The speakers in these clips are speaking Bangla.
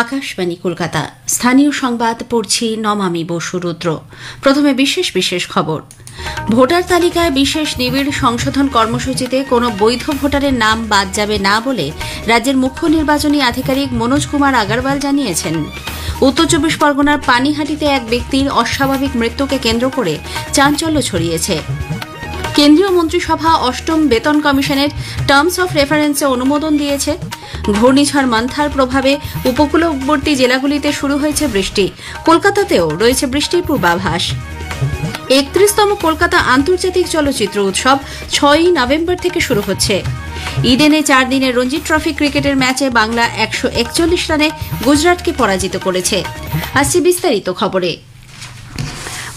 আকাশবাণী কলকাতা। স্থানীয় সংবাদ পড়ছি নমামি বসু রুদ্র। প্রথমে বিশেষ বিশেষ খবর। ভোটার তালিকায় বিশেষ নিবিড় সংশোধন কর্মসূচিতে কোনো বৈধ ভোটারের নাম বাদ যাবে না বলে রাজ্যের মুখ্য নির্বাচনী আধিকারিক মনোজ কুমার আগরওয়াল জানিয়েছেন। উত্তর চব্বিশ পরগনার পানিহাটিতে এক ব্যক্তির অস্বাভাবিক মৃত্যুকে কেন্দ্র করে চাঞ্চল্য ছড়িয়েছে। কেন্দ্রীয় মন্ত্রিসভা অষ্টম বেতন কমিশনের টার্মস অফ রেফারেন্সে অনুমোদন দিয়েছে। ঘূর্ণিঝড় মান্থার প্রভাবে উপকূলবর্তী জেলাগুলিতে শুরু হয়েছে বৃষ্টি। কলকাতাতেও রয়েছে বৃষ্টির পূর্বাভাস। ৩১তম কলকাতা আন্তর্জাতিক চলচ্চিত্র উৎসব ৬ই নভেম্বর থেকে শুরু হচ্ছে। ইডেনে ৪ দিনের রঞ্জি ট্রফি ক্রিকেটের ম্যাচে বাংলা ১৪১ রানে গুজরাটকে পরাজিত করেছে। আসছে বিস্তারিত খবরে।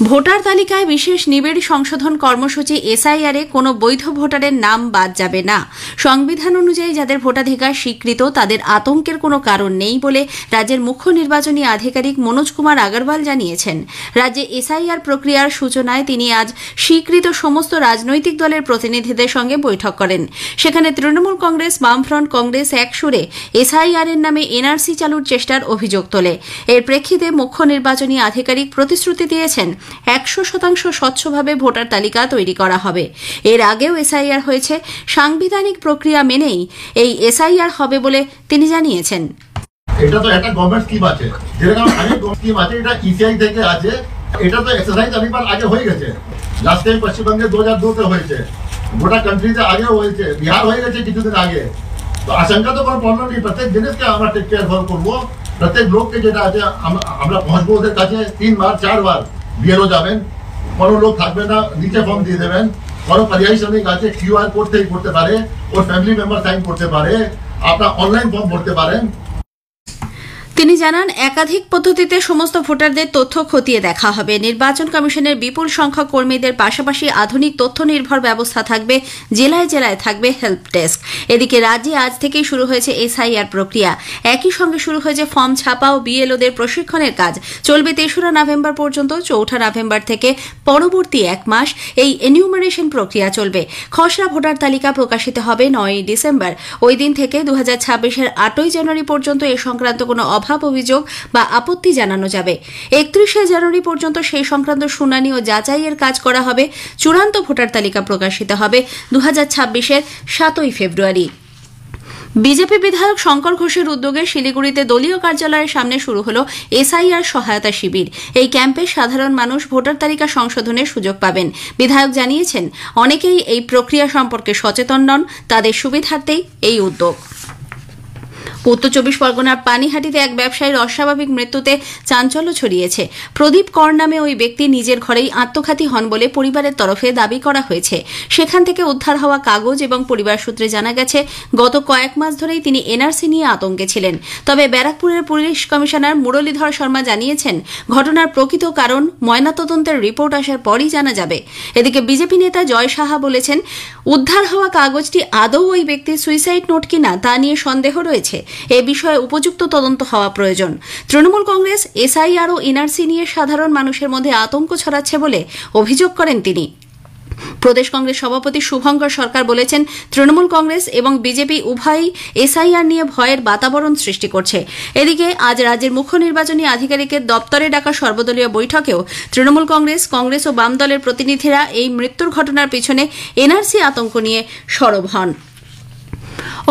ভোটার তালিকায় বিশেষ নিবিড় সংশোধন কর্মসূচি এসআইআরে কোনো বৈধ ভোটারের নাম বাদ যাবে না। সংবিধান অনুযায়ী যাদের ভোটাধিকার স্বীকৃত তাদের আতঙ্কের কোনো কারণ নেই বলে রাজ্যের মুখ্য নির্বাচনী আধিকারিক মনোজ কুমার আগরওয়াল জানিয়েছেন। রাজ্যে এসআইআর প্রক্রিয়ার সূচনায় তিনি আজ স্বীকৃত সমস্ত রাজনৈতিক দলের প্রতিনিধিদের সঙ্গে বৈঠক করেন। সেখানে তৃণমূল কংগ্রেস, বামফ্রন্ট কংগ্রেস একসুরে এসআইআর এর নামে এনআরসি চালুর চেষ্টার অভিযোগ তোলে। এর প্রেক্ষিতে মুখ্য নির্বাচনী আধিকারিক প্রতিশ্রুতি দিয়েছেন ১০০% স্বচ্ছভাবে ভোটার তালিকা তৈরি করা হবে। এর আগেও এসআইআর হয়েছে, সাংবিধানিক প্রক্রিয়া মেনেই এই এসআইআর হবে বলে তিনি জানিয়েছেন। এটা তো একটা গভর্নমেন্ট স্কিম আছে, যেরকম অনেক স্কিম আছে, এটা ইসিআই থেকে আছে। এটা তো এক্সারসাইজ অনেকবার আগে হয়ে গেছে। লাস্ট টাইম পশ্চিমবঙ্গে 2002-তে হয়েছে, গোটা কান্ট্রিতে আগেও হয়েছে, বিহার হয়ে গেছে কিছুদিন আগে। তো আশঙ্কা তো কোনো প্রবলেম নেই। প্রত্যেক জিনিসকে আমরা টেক কেয়ার করবো। প্রত্যেক লোককে যেটা আছে আমরা পৌঁছবো ওদের কাছে। 3 বার 4 বার বিএলও যাবেন, কোনো লোক থাকবে না, নিচে ফর্ম দিয়ে দেবেন। কোনো পরিযায়ী শ্রমিক আছে, কিউআর কোড থেকে করতে পারে, ওর ফ্যামিলি মেম্বার সাইন করতে পারে, আপনার অনলাইন ফর্ম ভরতে পারেন। তিনি জানান, একাধিক পদ্ধতিতে সমস্ত ভোটারদের তথ্য খতিয়ে দেখা হবে। নির্বাচন কমিশনের বিপুল সংখ্যক কর্মীদের পাশাপাশি আধুনিক তথ্য নির্ভর ব্যবস্থা থাকবে। জেলায় জেলায় থাকবে হেল্প ডেস্ক। এদিকে রাজ্যে আজ থেকেই শুরু হয়েছে এসআইআর প্রক্রিয়া। একই সঙ্গে শুরু হয়েছে ফর্ম ছাপা ও বিএলওদের প্রশিক্ষণের কাজ। চলবে ৩রা নভেম্বর পর্যন্ত। ৪ঠা নভেম্বর থেকে পরবর্তী 1 মাস এই এনিউমারেশন প্রক্রিয়া চলবে। খসড়া ভোটার তালিকা প্রকাশিত হবে ৯ই ডিসেম্বর। ওই দিন থেকে ২০২৬-এর ৮ই জানুয়ারি পর্যন্ত এ সংক্রান্ত কোনো অভিযোগ বা আপত্তি জানানো যাবে। ৩১শে জানুয়ারি পর্যন্ত সেই সংক্রান্ত শুনানি ও যাচাইয়ের কাজ করা হবে। চূড়ান্ত ভোটার তালিকা প্রকাশিত হবে ২০২৬-এর ৭ই ফেব্রুয়ারি। বিজেপি বিধায়ক শঙ্কর ঘোষের উদ্যোগে শিলিগুড়িতে দলীয় কার্যালয়ের সামনে শুরু হল এসআইআর সহায়তা শিবির। এই ক্যাম্পে সাধারণ মানুষ ভোটার তালিকা সংশোধনের সুযোগ পাবেন। বিধায়ক জানিয়েছেন, অনেকেই এই প্রক্রিয়া সম্পর্কে সচেতন নন, তাদের সুবিধার্থেই এই উদ্যোগ। উত্তর চব্বিশ পরগনার পানিহাটিতে এক ব্যবসায়ীর অস্বাভাবিক মৃত্যুতে চাঞ্চল্য ছড়িয়েছে। প্রদীপ কর নামে ওই ব্যক্তি নিজের ঘরেই আত্মঘাতী হন বলে পরিবারের তরফে দাবি করা হয়েছে। সেখান থেকে উদ্ধার হওয়া কাগজ এবং পরিবার সূত্রে জানা গেছে, গত কয়েক মাস ধরেই তিনি এনআরসি নিয়ে আতঙ্কে ছিলেন। তবে ব্যারাকপুরের পুলিশ কমিশনার মুরলীধর শর্মা জানিয়েছেন, ঘটনার প্রকৃত কারণ ময়নাতদন্তের রিপোর্ট আসার পরই জানা যাবে। এদিকে বিজেপি নেতা জয় সাহা বলেছেন, উদ্ধার হওয়া কাগজটি আদৌ ওই ব্যক্তির সুইসাইড নোট কিনা তা নিয়ে সন্দেহ রয়েছে। এ বিষয়ে উপযুক্ত তদন্ত হওয়া প্রয়োজন। তৃণমূল কংগ্রেস এসআইআর ও এনআরসি নিয়ে সাধারণ মানুষের মধ্যে আতঙ্ক ছড়াচ্ছে বলে অভিযোগ করেন তিনি। প্রদেশ কংগ্রেস সভাপতি শুভঙ্কর সরকার বলেছেন, তৃণমূল কংগ্রেস এবং বিজেপি উভয়ই এসআইআর নিয়ে ভয়ের বাতাবরণ সৃষ্টি করছে। এদিকে আজ রাজ্যের মুখ্য নির্বাচনী আধিকারিকের দপ্তরে ডাকা সর্বদলীয় বৈঠকেও তৃণমূল কংগ্রেস ও বাম দলের প্রতিনিধিরা এই মৃত্যুর ঘটনার পিছনে এনআরসি আতঙ্ক নিয়ে সরব হন।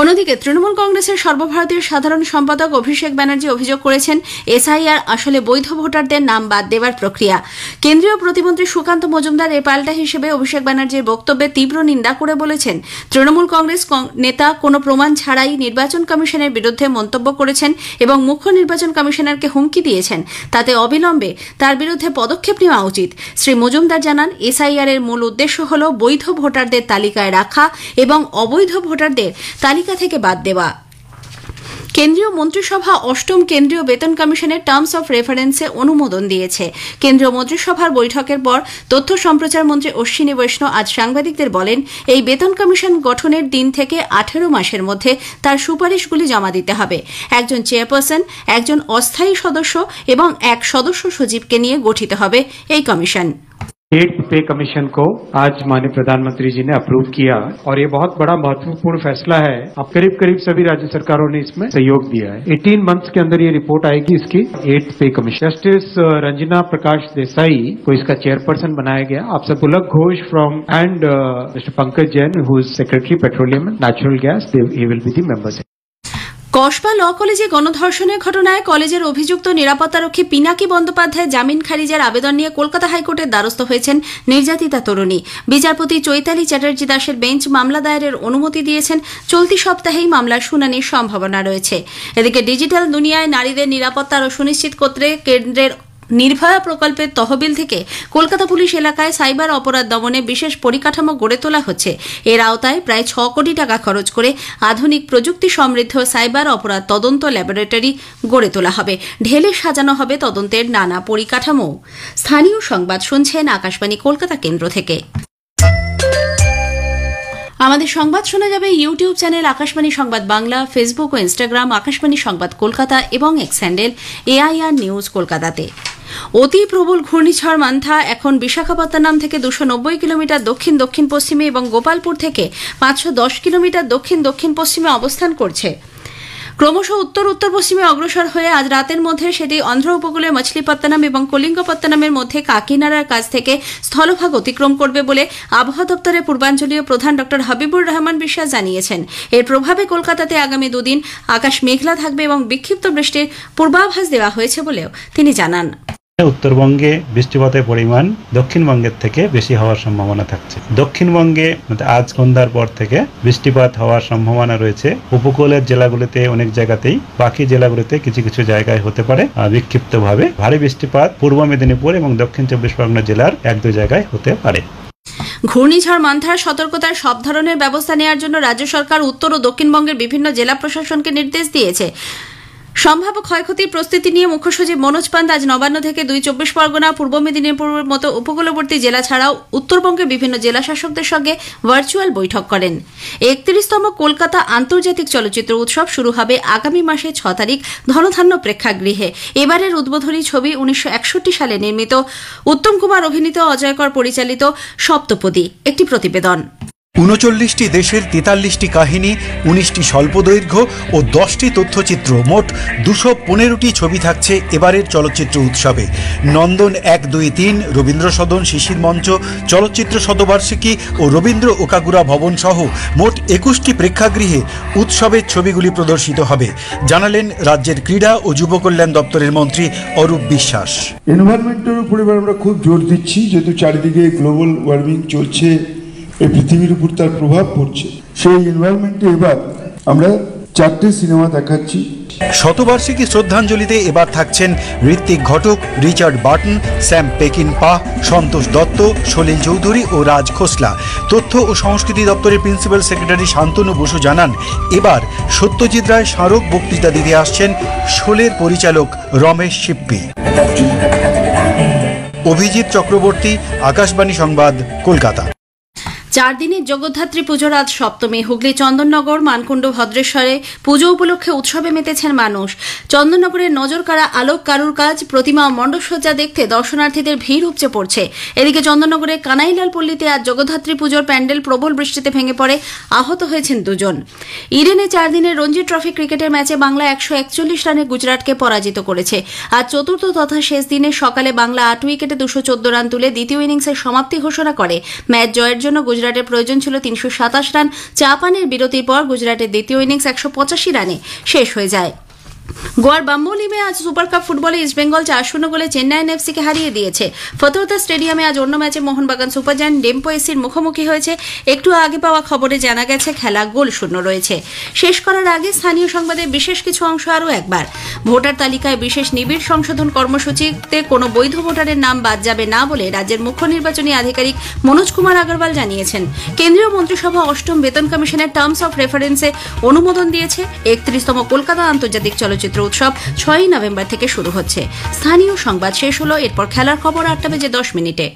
অন্যদিকে তৃণমূল কংগ্রেসের সর্বভারতীয় সাধারণ সম্পাদক অভিষেক ব্যানার্জি অভিযোগ করেছেন, এসআইআর আসলে বৈধ ভোটারদের নাম বাদ দেওয়ার প্রক্রিয়া। কেন্দ্রীয় প্রতিমন্ত্রী সুকান্ত মজুমদার এর পাল্টা হিসেবে অভিষেক ব্যানার্জির বক্তব্যে তীব্র নিন্দা করে বলেছেন, তৃণমূল কংগ্রেস নেতা কোনো প্রমাণ ছাড়াই নির্বাচন কমিশনের বিরুদ্ধে মন্তব্য করেছেন এবং মুখ্য নির্বাচন কমিশনারকে হুমকি দিয়েছেন। তাতে অবিলম্বে তার বিরুদ্ধে পদক্ষেপ নেওয়া উচিত। শ্রী মজুমদার জানান, এসআইআর এর মূল উদ্দেশ্য হল বৈধ ভোটারদের তালিকায় রাখা এবং অবৈধ ভোটারদের তালিকা থেকে বাদ দেওয়া। কেন্দ্রীয় মন্ত্রিসভা অষ্টম কেন্দ্রীয় বেতন কমিশনের টার্মস অফ রেফারেন্সে অনুমোদন দিয়েছে। কেন্দ্রীয় মন্ত্রিসভার বৈঠকের পর তথ্য সম্প্রচার মন্ত্রী অশ্বিনী বৈষ্ণব আজ সাংবাদিকদের বলেন, এই বেতন কমিশন গঠনের দিন থেকে 18 মাসের মধ্যে তার সুপারিশগুলি জমা দিতে হবে। একজন চেয়ারপারসন, একজন অস্থায়ী সদস্য এবং এক সদস্য সচিবকে নিয়ে গঠিত হবে এই কমিশন। 8th पे कमीशन को आज माननीय प्रधानमंत्री जी ने अप्रूव किया और ये बहुत बड़ा महत्वपूर्ण फैसला है। अब करीब करीब सभी राज्य सरकारों ने इसमें सहयोग दिया है। 18 मंथ्स के अंदर ये रिपोर्ट आएगी इसकी 8th pay commission. Justice Ranjana Prakash Desai को इसका चेयरपर्सन बनाया गया। आप सब Pulak Ghosh from and mister Pankaj Jain who is secretary petroleum and natural gas, he will be the members। Kasba law কলেজে গণধর্ষণের ঘটনায় কলেজের অভিযুক্ত নিরাপত্তারক্ষী পিনাকি বন্দ্যোপাধ্যায় জামিন খারিজের আবেদন নিয়ে কলকাতা হাইকোর্টের দ্বারস্থ হয়েছেন নির্যাতিতা তরুণী। বিচারপতি চৈতালি চ্যাটার্জি দাসের বেঞ্চ মামলা দায়েরের অনুমতি দিয়েছেন। চলতি সপ্তাহেই মামলার শুনানির সম্ভাবনা রয়েছে। এদিকে ডিজিটাল দুনিয়ায় নারীদের নিরাপত্তা আরও সুনিশ্চিত করতে কেন্দ্রের নির্ভয়া প্রকল্পের তহবিল থেকে কলকাতা পুলিশ এলাকায় সাইবার অপরাধ দমনে বিশেষ পরিকাঠামো গড়ে তোলা হচ্ছে। এর আওতায় প্রায় 6 কোটি টাকা খরচ করে আধুনিক প্রযুক্তি সমৃদ্ধ সাইবার অপরাধ তদন্ত ল্যাবরেটরি গড়ে তোলা হবে। ঢেলে সাজানো হবে তদন্তের নানা পরিকাঠামো। স্থানীয় সংবাদ শুনছেন আকাশবাণী কলকাতা কেন্দ্র থেকে। আমাদের সংবাদ শোনা যাবে ইউটিউব চ্যানেল আকাশবাণী সংবাদ বাংলা, ফেসবুক ও ইনস্টাগ্রাম আকাশবাণী সংবাদ কলকাতা এবং এক্স হ্যান্ডেল AIR নিউজ কলকাতাতে। অতি প্রবল ঘূর্ণিঝড় মান্থা এখন বিশাখাপত্তনম থেকে 290 কিলোমিটার দক্ষিণ দক্ষিণ পশ্চিমে এবং গোপালপুর থেকে 510 কিলোমিটার দক্ষিণ দক্ষিণ পশ্চিমে অবস্থান করছে। ক্রমশ উত্তর উত্তর পশ্চিমে অগ্রসর হয়ে আজ রাতের মধ্যে সেটি অন্ধ্র উপকূলে মছলিপত্তনম এবং কলিঙ্গপত্তনমের মধ্যে কাকিনাড়ার কাছ থেকে স্থলভাগ অতিক্রম করবে বলে আবহাওয়া দপ্তরের পূর্বাঞ্চলীয় প্রধান ড হাবিবুর রহমান বিশ্বাস জানিয়েছেন। এর প্রভাবে কলকাতাতে আগামী দুদিন আকাশ মেঘলা থাকবে এবং বিক্ষিপ্ত বৃষ্টির পূর্বাভাস দেওয়া হয়েছে বলেও তিনি জানান। উত্তরবঙ্গে বৃষ্টিপাতের পরিমাণ দক্ষিণবঙ্গের থেকে বেশি হওয়ার সম্ভাবনা থাকছে। দক্ষিণবঙ্গে আজ সন্ধ্যার পর থেকে বৃষ্টিপাত হওয়ার সম্ভাবনা রয়েছে। উপকূলের জেলাগুলিতে অনেক জায়গাতেই, বাকি জেলাগুলিতে কিছু কিছু জায়গায় হতে পারে বিক্ষিপ্তভাবে ভারী বৃষ্টিপাত। পূর্ব মেদিনীপুর এবং দক্ষিণ 24 পরগনা জেলার 1-2 জায়গায় হতে পারে। ঘূর্ণিঝড় মান্থার সতর্কতার সব ধরনের ব্যবস্থা নেওয়ার জন্য রাজ্য সরকার উত্তর ও দক্ষিণবঙ্গের বিভিন্ন জেলা প্রশাসনকে নির্দেশ দিয়েছে। সম্ভাব্য ক্ষয়ক্ষতির প্রস্তুতি নিয়ে মুখ্য সচিব মনোজ পান্ত আজ নবান্ন থেকে 24 পরগনা, পূর্ব মেদিনীপুরের মতো উপকূলবর্তী জেলা ছাড়াও উত্তরবঙ্গের বিভিন্ন জেলা শাসকদের সঙ্গে ভার্চুয়াল বৈঠক করেন। 31তম কলকাতা আন্তর্জাতিক চলচ্চিত্র উৎসব শুরু হবে আগামী মাসে 6 তারিখ ধনধান্য প্রেক্ষাগৃহে। এবারের উদ্বোধনী ছবি 1961 সালে নির্মিত উত্তম কুমার অভিনীত, অজয়কর পরিচালিত সপ্তপদী। একটি প্রতিবেদন। 39টি দেশের 43টি কাহিনী, 19টি স্বল্পদৈর্ঘ্য ও 10টি তথ্যচিত্র, মোট 215টি ছবি থাকছে এবারের চলচ্চিত্র উৎসবে। নন্দন 1, 2, 3, রবীন্দ্র সদন, শিশির মঞ্চ, চলচ্চিত্র শতবার্ষিকী ও রবীন্দ্র ওকাগুরা ভবন সহ মোট 21টি প্রেক্ষাগৃহে উৎসবের ছবিগুলি প্রদর্শিত হবে, জানালেন রাজ্যের ক্রীড়া ও যুব কল্যাণ দপ্তরের মন্ত্রী অরূপ বিশ্বাস। এনভায়রনমেন্টের উপর এবার আমরা খুব জোর দিচ্ছি, যেহেতু চারিদিকে গ্লোবাল ওয়ার্মিং চলছে, এই পৃথিবীর উপর তার প্রভাব পড়ছে। সেই এনভায়রনমেন্টে এবার আমরা 4টে সিনেমা দেখাচ্ছি। শতবার্ষিকী শ্রদ্ধাঞ্জলিতে এবার থাকছেন Ritwik Ghatak, Richard Burton, Sam পেকিনপা, সন্তোষ দত্ত, সলিল চৌধুরী ও রাজ খোসলা। তথ্য ও সংস্কৃতি দপ্তরের প্রিন্সিপাল সেক্রেটারি শান্তনু বসু জানান, এবার সত্যজিৎ রায় স্মারক বক্তৃতা দিতে আসছেন শোলের পরিচালক রমেশ শিপ্পি। অভিজিৎ চক্রবর্তী, আকাশবাণী সংবাদ, কলকাতা। 4 দিনের জগদ্ধাত্রী পুজোর আজ সপ্তমী। হুগলি চন্দননগর, মানকুণ্ড, ভদ্রেশ্বরে পুজো উপলক্ষে উৎসবে মেতেছেন মানুষ। চন্দননগরের নজরকাড়া আলোক কারুর কাজ, প্রতিমা ও মণ্ডপসজ্জা দেখতে দর্শনার্থীদের ভিড় উপচে পড়ছে। এদিকে চন্দননগরের কানাইলাল পল্লীতে আজ জগদ্ধাত্রী পুজোর প্যান্ডেল প্রবল বৃষ্টিতে ভেঙে পড়ে, আহত হয়েছেন 2 জন। ইডেনে 4 দিনের রঞ্জি ট্রফি ক্রিকেটের ম্যাচে বাংলা 141 রানে গুজরাটকে পরাজিত করেছে। আজ চতুর্থ তথা শেষ দিনে সকালে বাংলা 8 উইকেটে 214 রান তুলে দ্বিতীয় ইনিংসের সমাপ্তি ঘোষণা করে। ম্যাচ জয়ের জন্য গুজরাটের প্রয়োজন ছিল 327 রান। চা পানের বিরতির পর গুজরাটের দ্বিতীয় ইনিংস 185 রানে শেষ হয়ে যায়। গোয়ার বাম্বোলিমে আজ সুপার কাপ ফুটবলে ইস্টবেঙ্গল 4-0 গোলে চেন্নাইন এফসিকে হারিয়ে দিয়েছে। ফতোরদা স্টেডিয়ামে আজ অন্য ম্যাচে মোহনবাগান সুপার জায়ান্ট ডেম্পো এসির মুখোমুখি হয়েছে। একটু আগে পাওয়া খবরে জানা গেছে খেলা গোলশূন্য রয়েছে। শেষ করার আগে স্থানীয় সংবাদের বিশেষ কিছু অংশ আরও একবার। ভোটার তালিকায় বিশেষ নিবিড় সংশোধন কর্মসূচিতে কোনো বৈধ ভোটারের নাম বাদ যাবে না বলে রাজ্যের মুখ্য নির্বাচনী আধিকারিক মনোজ কুমার আগরওয়াল জানিয়েছেন। কেন্দ্রীয় মন্ত্রিসভা 8ম বেতন কমিশনের টার্মস অফ রেফারেন্সে অনুমোদন দিয়েছে। 31তম কলকাতা আন্তর্জাতিক চলচ্চিত্র উৎসব 6ই নভেম্বর থেকে শুরু হচ্ছে। স্থানীয় সংবাদ শেষ হলো। এরপর খেলার খবর 8টা বেজে 10 মিনিটে।